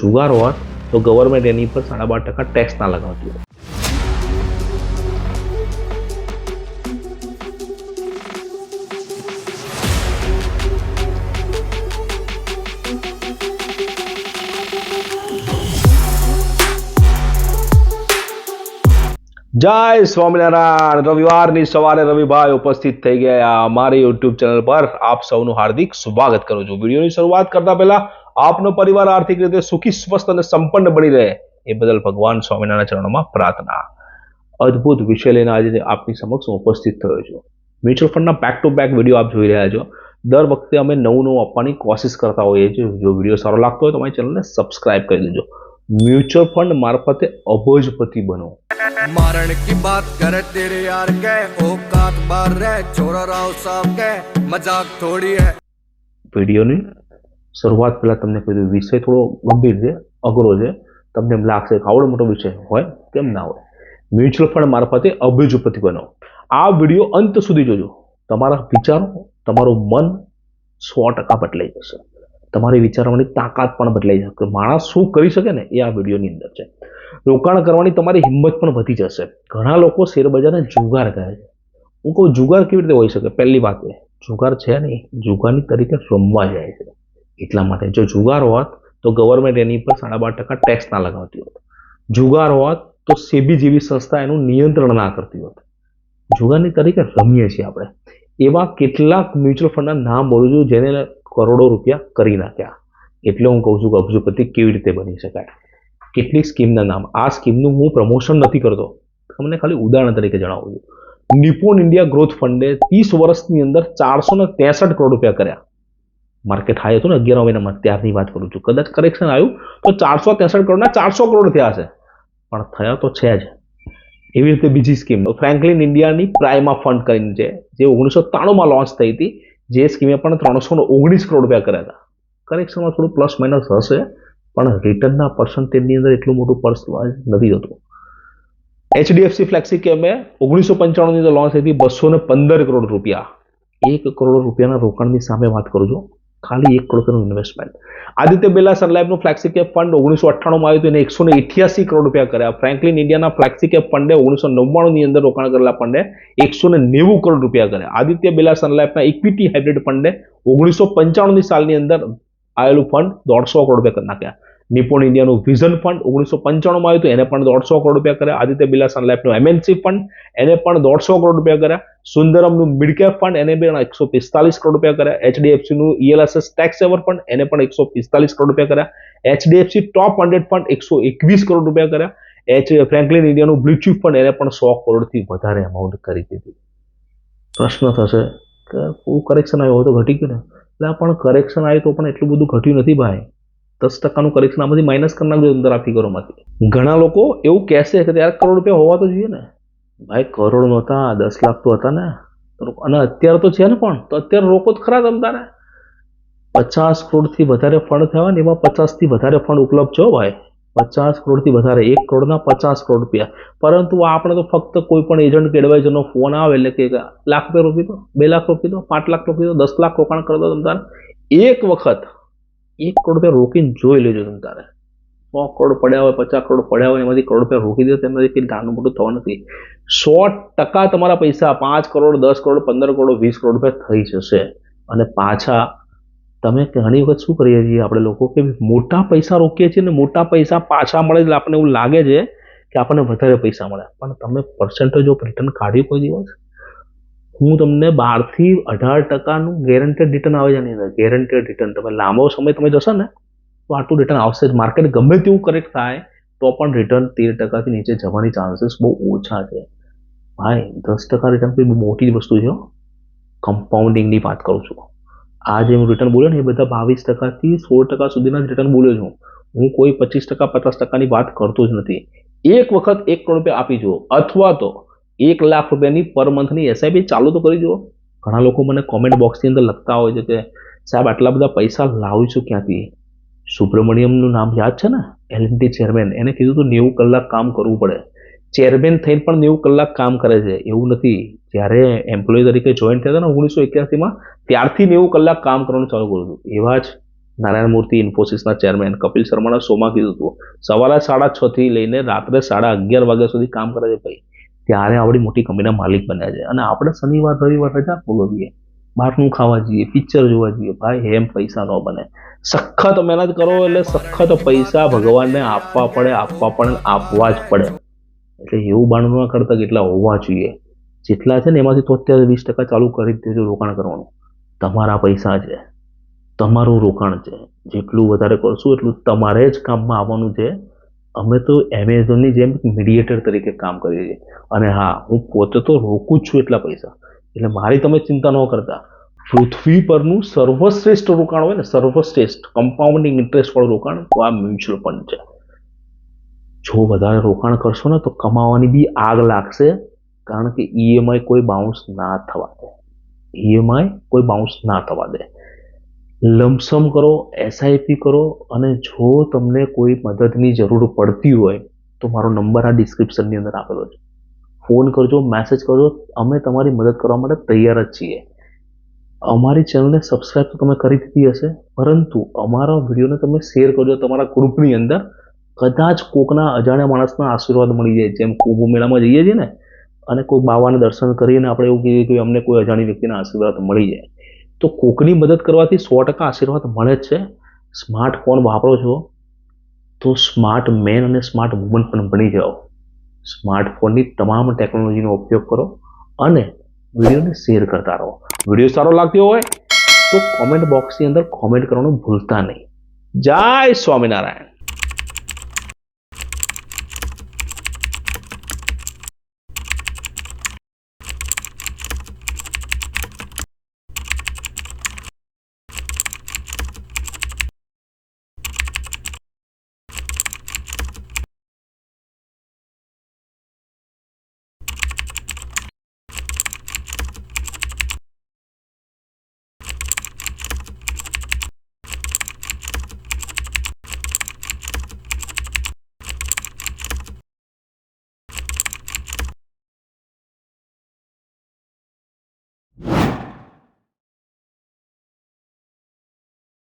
જુગાર હોત તો ગવર્મેન્ટ એની પર 12.5% ટેક્સ ના લગાવતી હોય. જય સ્વામિનારાયણ. રવિવારની સવારે રવિભાઈ ઉપસ્થિત થઈ ગયા અમારી યુટ્યુબ ચેનલ પર. આપ સૌનું હાર્દિક સ્વાગત કરું છું. વિડીયોની શરૂઆત કરતા પહેલા આપનો પરિવાર આર્થિક રીતે સુખી, સ્વસ્થ અને સંપન્ન બની રહે એ બદલ ભગવાન સ્વામિનારાયણ ચરણોમાં પ્રાર્થના. અદ્ભુત વિષય લઈને આજે આપની સમક્ષ ઉપસ્થિત થયો છું. મ્યુચ્યુઅલ ફંડના બેક ટુ બેક વિડીયો આપ જોઈ રહ્યા છો. દર વખતે અમે નવું આપવાની કોશિશ કરતા હોઈએ છીએ. જો વિડીયો સારો લાગતો હોય તો અમારી ચેનલને સબસ્ક્રાઇબ કરી દેજો. म्यूचुअल फंड मार्फते अबजपति बनो. मारण की बात करे तेरे यार के औकात बार रे छोरा राव साहब के मजाक थोड़ी है. વિડીયોની શરૂઆત પહેલા તમને કહ્યું વિષય થોડો ગંભીર છે, અઘરો છે. તમને એમ લાગશે કે આવડો મોટો વિષય હોય, કેમ ના હોય. મ્યુચ્યુઅલ ફંડ મારફતે અબજપતિ બનો. આ વિડીયો અંત સુધી જોજો. તમારા વિચારો, તમારું મન 100% બદલાઈ જશે. તમારી વિચારવાની તાકાત પણ બદલાઈ જશે. માણસ શું કરી શકે ને એ આ વિડીયોની અંદર છે. રોકાણ કરવાની તમારી હિંમત પણ વધી જશે. ઘણા લોકો શેરબજારને જુગાર કહે છે. હું કહું જુગાર કેવી રીતે હોઈ શકે? પહેલી વાત એ જુગાર છે નહીં, જુગારની તરીકે રમવા જાય છે. એટલા માટે જો જુગાર હોત તો ગવર્મેન્ટ એની પર 12.5% ટેક્સ ના લગાવતી હોત. જુગાર હોત તો સેબી જેવી સંસ્થા એનું નિયંત્રણ ના કરતી હોત. જુગારની તરીકે રમીએ છીએ આપણે. એવા કેટલાક મ્યુચ્યુઅલ ફંડના નામ બોલું છું જેને કરોડો રૂપિયા કરી નાખ્યા. એટલે હું કહું છું કે અબજોપતિ કેવી રીતે બની શકાય. કેટલીક સ્કીમના નામ. આ સ્કીમનું હું પ્રમોશન નથી કરતો, તમને ખાલી ઉદાહરણ તરીકે જણાવું છું. નિપોન ઇન્ડિયા ગ્રોથ ફંડે 30 વર્ષની અંદર 463 કરોડ રૂપિયા કર્યા. માર્કેટ હાઈ હતું ને 11 મહિનામાં, ત્યારની વાત કરું છું. કદાચ કરેક્શન આવ્યું તો 463 કરોડના 400 કરોડ થયા હશે, પણ થયા તો છે જ. એવી રીતે બીજી સ્કીમ ફ્રેન્કલિન ઇન્ડિયાની પ્રાઇમા ફંડ કરીને છે, જે 1993માં લોન્ચ થઈ હતી. જે સ્કીમે પણ 319 કરોડ રૂપિયા કર્યા હતા. કરેક્શનમાં થોડું પ્લસ માઇનસ હશે, પણ રિટર્નના પર્સન્ટેજની અંદર એટલું મોટું પર્સન્ટેજ નથી થતું. એચડીએફસી ફ્લેક્સી કેમે 1995ની અંદર લોન્ચ થઈ હતી, 215 કરોડ રૂપિયા. 1 કરોડ રૂપિયાના રોકાણની સામે વાત કરું છું, ખાલી 1 કરોડ રૂપિયાનું ઇન્વેસ્ટમેન્ટ. આદિત્ય બિરલા સનલાઇફનું ફ્લેક્સી કેપ ફંડ 1998માં આવ્યું હતું, એને 188 કરોડ રૂપિયા કર્યા. ફ્રેન્કલિન ઇન્ડિયાના ફ્લેક્સી કેપ ફંડે 1999ની અંદર રોકાણ કરેલા ફંડે 190 કરોડ રૂપિયા કર્યા. આદિત્ય બિરલા સનલાઇફના ઇક્વિટી હાઇબ્રિડ ફંડે 1995ની સાલની અંદર આવેલું ફંડ 150 કરોડ રૂપિયા કરી નાખ્યા. નિપોન ઇન્ડિયાનું વિઝન ફંડ 1995માં આવ્યું હતું, એને પણ 150 કરોડ રૂપિયા કર્યા. આદિત્ય બિરલા સનલાઇફનું એમએનસી ફંડ, એને પણ 150 કરોડ રૂપિયા કર્યા. સુંદરમનું મિડ કેપ ફંડ, એને પણ 145 કરોડ રૂપિયા કર્યા. એચડીએફસીનું ઈએલએસએસ ટેક્સ સેવર ફંડ, એને પણ 145 કરોડ રૂપિયા કર્યા. એચડીએફસી ટોપ 100 ફંડ 121 કરોડ રૂપિયા કર્યા. ફ્રેન્કલિન ઇન્ડિયાનું બ્લુ ચીપ ફંડ, એને પણ 100 કરોડથી વધારે અમાઉન્ટ કરી દીધી. પ્રશ્ન થશે કે પૂરું કરેક્શન આવ્યું હોય તો ઘટી ગયું ને? એટલે પણ કરેક્શન આવ્યું તો પણ એટલું બધું ઘટ્યું નથી ભાઈ. 10%નું કરેક્શન આમાંથી માઇનસ કરી નાખજો અંદર આ ફિગરોમાંથી. ઘણા લોકો એવું કહેશે કે યાર કરોડ રૂપિયા હોવા તો જોઈએ ને. ભાઈ કરોડ નહોતા, 10 લાખ તો હતા ને. અને અત્યારે તો છે ને, પણ તો અત્યારે રોકો જ ખરા તમ તારે. 50 કરોડથી વધારે ફંડ થયા ને, એમાં 50થી વધારે ફંડ ઉપલબ્ધ છે ભાઈ. 50 કરોડથી વધારે, 1 કરોડના 50 કરોડ રૂપિયા. પરંતુ આપણે તો ફક્ત કોઈ પણ એજન્ટ કે એડવાઇઝરનો ફોન આવે એટલે કે લાખ રૂપિયા રોકી દો, 2 લાખ રોકી દો, 5 લાખ રોકી દો, 10 લાખ રોકાણ કરી દો. તમ તારે એક વખત 1 કરોડ રૂપિયા રોકીને જોઈ લેજો. તમ તારે 100 કરોડ પડ્યા હોય, 50 કરોડ પડ્યા હોય, એમાંથી કરોડ રૂપિયા રોકી દો, તેમાંથી કંઈ નાનું મોટું થવા નથી. 100% તમારા પૈસા 5 કરોડ, 10 કરોડ, 15 કરોડ, 20 કરોડ રૂપિયા થઈ જશે. અને પાછા તમે ઘણી વખત શું કરીએ છીએ આપણે લોકો કે મોટા પૈસા રોકીએ છીએ ને મોટા પૈસા પાછા મળે એટલે આપણને એવું લાગે છે કે આપણને વધારે પૈસા મળે. પણ તમે પર્સન્ટેજ ઓફ રિટર્ન કાઢ્યું કોઈ દિવસ? હું તમને 12થી 18%નું ગેરંટેડ રિટર્ન આવે છે એની અંદર. ગેરંટેડ રિટર્ન તમે લાંબો સમય તમે જશો ને તો આટલું રિટર્ન આવશે જ. માર્કેટ ગમે તેવું કરેક્ટ થાય તો પણ રિટર્ન 13%થી નીચે જવાની ચાન્સીસ બહુ ઓછા છે ભાઈ. 10% રિટર્ન કોઈ મોટી વસ્તુ છે. કમ્પાઉન્ડિંગની વાત કરું છું. આ જે હું રિટર્ન બોલ્યો ને એ બધા 22%થી 16% સુધીના જ રિટર્ન બોલ્યો છું. હું કોઈ 25%, 50%ની વાત કરતો જ નથી. એક વખત 1 કરોડ રૂપિયા આપી જુઓ, અથવા તો 1 લાખ રૂપિયાની પર મંથની એસઆઈપી ચાલુ તો કરી જુઓ. ઘણા લોકો મને કોમેન્ટ બોક્સની અંદર લખતા હોય છે કે સાહેબ આટલા બધા પૈસા લાવીશું ક્યાંથી? સુબ્રમણ્યમનું નામ યાદ છે ને, એલએનટી ચેરમેન, એને કીધું હતું 90 કલાક કામ કરવું પડે. ચેરમેન થઈને પણ 90 કલાક કામ કરે છે. એવું નથી, જ્યારે એમ્પ્લોય તરીકે જોઈન થયા હતા ને 1981માં, ત્યારથી 90 કલાક કામ કરવાનું ચાલુ કર્યું હતું. એવા જ નારાયણ મૂર્તિ ઇન્ફોસિસના ચેરમેન કપિલ શર્માના શોમાં કીધું હતું સવારે 6:30 થી લઈને રાત્રે 11:30 વાગ્યા સુધી કામ કરે છે ભાઈ, ત્યારે આવડી મોટી કંપનીના માલિક બન્યા છે. અને આપણે શનિવાર રવિવાર રજા ભોગવીએ, બહારનું ખાવા જઈએ, પિક્ચર જોવા જઈએ. ભાઈ એમ પૈસા ન બને. સખત મહેનત કરો એટલે સખત પૈસા ભગવાનને આપવા પડે, આપવા જ પડે. એટલે એવું બાણું ન કરતા કેટલા હોવા જોઈએ. જેટલા છે ને એમાંથી 73-20% ચાલુ કરી જ દેજો રોકાણ કરવાનું. તમારા પૈસા છે, તમારું રોકાણ છે. જેટલું વધારે કરશું એટલું તમારે જ કામમાં આવવાનું છે. અમે તો એમેઝોનની જેમ મીડિયેટર તરીકે કામ કરીએ છીએ. અને હા, હું પોતે તો રોકું જ છું એટલા પૈસા. એટલે મારી તમે ચિંતા ન કરતા. પૃથ્વી પરનું સર્વશ્રેષ્ઠ રોકાણ હોય ને, સર્વશ્રેષ્ઠ કમ્પાઉન્ડિંગ ઇન્ટરેસ્ટ વાળું રોકાણ તો આ મ્યુચ્યુઅલ ફંડ છે. જો વધારે રોકાણ કરશો ને તો કમાવાની બી આગ લાગશે. કારણ કે ઈએમઆઈ કોઈ બાઉન્સ ના થવા દે. કોઈ બાઉન્સ ના થવા દે. લમસમ કરો, એસઆઈપી કરો. અને જો તમને કોઈ મદદની જરૂર પડતી હોય તો મારો નંબર આ ડિસ્ક્રિપ્શનની અંદર આપેલો છે. ફોન કરજો, મેસેજ કરજો. અમે તમારી મદદ કરવા માટે તૈયાર જ છીએ. અમારી ચેનલને સબસ્ક્રાઇબ તો તમે કરી દીધી હશે, પરંતુ અમારા વિડીયોને તમે શેર કરજો તમારા ગ્રુપની અંદર. કદાચ કોકના અજાણ્યા માણસના આશીર્વાદ મળી જાય. જેમ કુંભ મેળામાં જઈએ છીએ ને અને કોઈ બાવાને દર્શન કરીને આપણે એવું કહીએ કે અમને કોઈ અજાણી વ્યક્તિના આશીર્વાદ મળી જાય, તો કોકની મદદ કરવાથી 100% આશીર્વાદ મળે જ છે. સ્માર્ટફોન વાપરો છો તો સ્માર્ટ મેન અને સ્માર્ટ વુમન પણ બની જાઓ. સ્માર્ટફોનની તમામ ટેકનોલોજીનો ઉપયોગ કરો અને વિડીયોને શેર કરતા રહો. વિડીયો સારો લાગ્યો હોય તો કોમેન્ટ બોક્સની અંદર કોમેન્ટ કરવાનું ભૂલતા નહીં. જય સ્વામિનારાયણ.